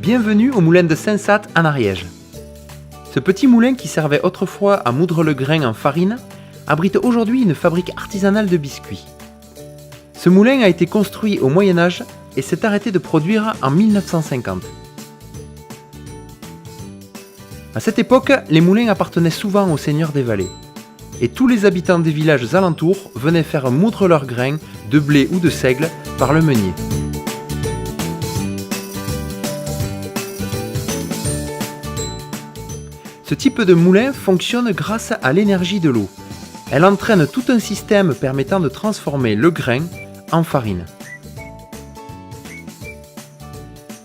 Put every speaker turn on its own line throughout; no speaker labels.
Bienvenue au moulin de Saint-Satte en Ariège. Ce petit moulin qui servait autrefois à moudre le grain en farine abrite aujourd'hui une fabrique artisanale de biscuits. Ce moulin a été construit au Moyen-Âge et s'est arrêté de produire en 1950. À cette époque, les moulins appartenaient souvent aux seigneurs des vallées. Et tous les habitants des villages alentours venaient faire moudre leurs grains de blé ou de seigle par le meunier. Ce type de moulin fonctionne grâce à l'énergie de l'eau. Elle entraîne tout un système permettant de transformer le grain en farine.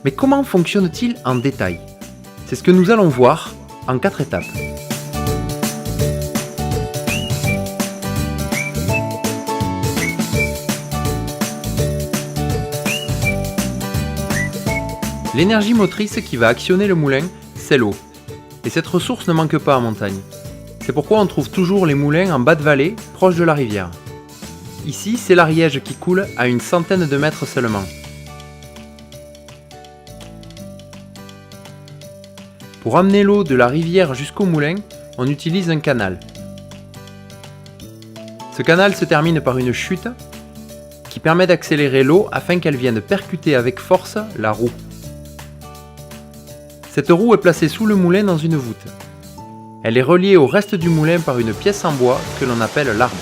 Mais comment fonctionne-t-il en détail? C'est ce que nous allons voir en 4 étapes. L'énergie motrice qui va actionner le moulin, c'est l'eau. Et cette ressource ne manque pas en montagne. C'est pourquoi on trouve toujours les moulins en bas de vallée, proche de la rivière. Ici, c'est l'Ariège qui coule à une centaine de mètres seulement. Pour amener l'eau de la rivière jusqu'au moulin, on utilise un canal. Ce canal se termine par une chute qui permet d'accélérer l'eau afin qu'elle vienne percuter avec force la roue. Cette roue est placée sous le moulin dans une voûte. Elle est reliée au reste du moulin par une pièce en bois que l'on appelle l'arbre.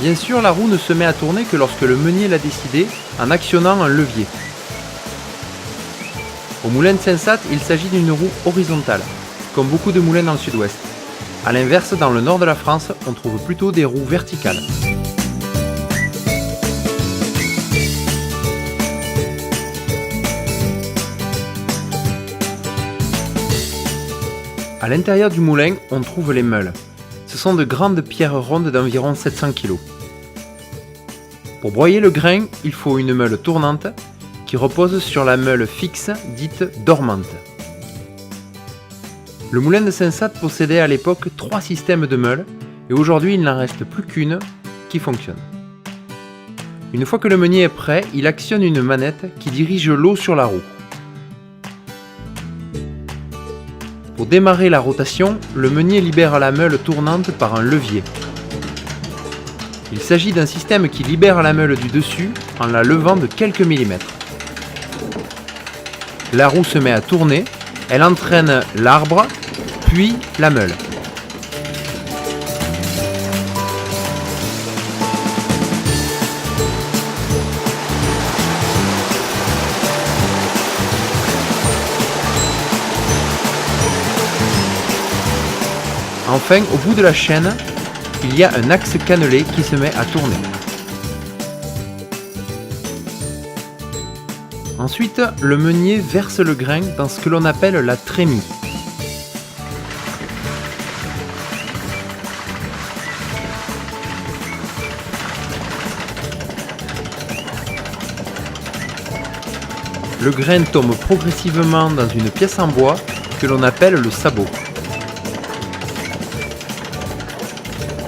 Bien sûr, la roue ne se met à tourner que lorsque le meunier l'a décidé en actionnant un levier. Au moulin de Saint-Satte, il s'agit d'une roue horizontale, comme beaucoup de moulins dans le sud-ouest. A l'inverse, dans le nord de la France, on trouve plutôt des roues verticales. À l'intérieur du moulin, on trouve les meules. Ce sont de grandes pierres rondes d'environ 700 kg. Pour broyer le grain, il faut une meule tournante qui repose sur la meule fixe dite dormante. Le moulin de Saint-Satte possédait à l'époque 3 systèmes de meules et aujourd'hui il n'en reste plus qu'une qui fonctionne. Une fois que le meunier est prêt, il actionne une manette qui dirige l'eau sur la roue. Pour démarrer la rotation, le meunier libère la meule tournante par un levier. Il s'agit d'un système qui libère la meule du dessus en la levant de quelques millimètres. La roue se met à tourner, elle entraîne l'arbre, puis la meule. Enfin, au bout de la chaîne, il y a un axe cannelé qui se met à tourner. Ensuite, le meunier verse le grain dans ce que l'on appelle la trémie. Le grain tombe progressivement dans une pièce en bois que l'on appelle le sabot.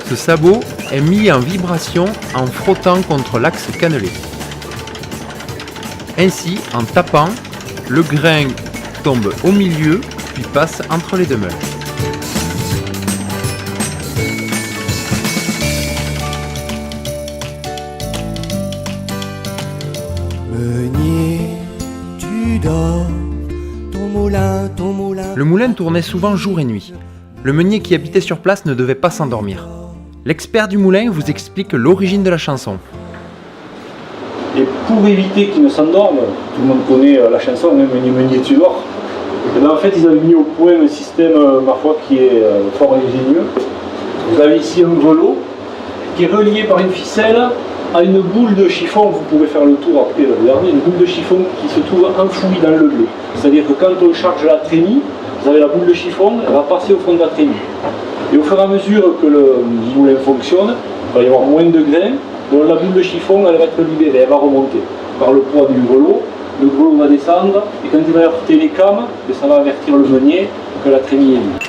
Ce sabot est mis en vibration en frottant contre l'axe cannelé. Ainsi, en tapant, le grain tombe au milieu puis passe entre les deux meules.
Meunier, tu dors, ton moulin.
Le moulin tournait souvent jour et nuit. Le meunier qui habitait sur place ne devait pas s'endormir. L'expert du moulin vous explique l'origine de la chanson.
Et pour éviter qu'ils ne s'endorment, tout le monde connaît la chanson, même Meunier tu dors. Et bien en fait, ils avaient mis au point un système, ma foi, qui est fort ingénieux. Vous avez ici un grelot qui est relié par une ficelle à une boule de chiffon. Vous pouvez faire le tour après, regardez, une boule de chiffon qui se trouve enfouie dans le blé. C'est-à-dire que quand on charge la trémie, vous avez la boule de chiffon, elle va passer au fond de la trémie. Et au fur et à mesure que le moulin fonctionne, il va y avoir moins de grains, donc la boule de chiffon elle va être libérée, elle va remonter par le poids du grelot. Le grelot va descendre et quand il va heurter les cames, ça va avertir le meunier que la trémie est libre.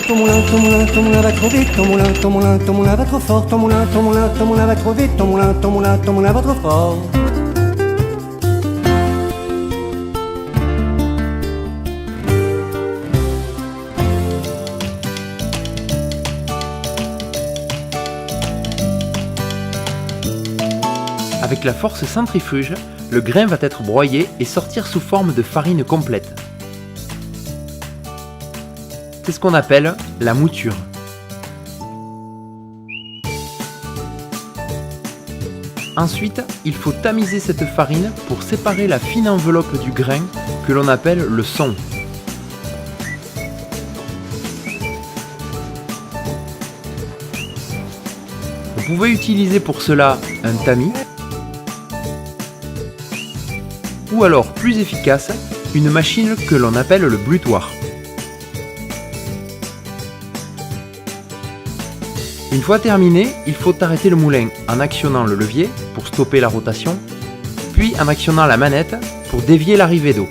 ton moulin va trop vite, ton moulin va trop fort, ton moulin va trop vite, ton moulin va trop fort.
Avec la force centrifuge, le grain va être broyé et sortir sous forme de farine complète. C'est ce qu'on appelle la mouture. Ensuite, il faut tamiser cette farine pour séparer la fine enveloppe du grain que l'on appelle le son. Vous pouvez utiliser pour cela un tamis ou alors, plus efficace, une machine que l'on appelle le blutoir. Une fois terminé, il faut arrêter le moulin en actionnant le levier pour stopper la rotation, puis en actionnant la manette pour dévier l'arrivée d'eau.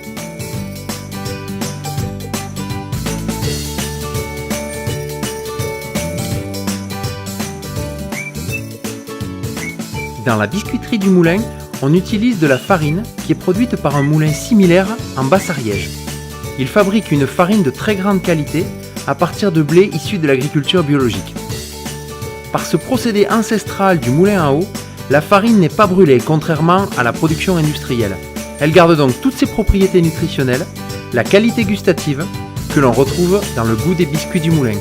Dans la biscuiterie du moulin, on utilise de la farine qui est produite par un moulin similaire en Basse-Ariège. Il fabrique une farine de très grande qualité à partir de blé issu de l'agriculture biologique. Par ce procédé ancestral du moulin à eau, la farine n'est pas brûlée, contrairement à la production industrielle. Elle garde donc toutes ses propriétés nutritionnelles, la qualité gustative que l'on retrouve dans le goût des biscuits du moulin.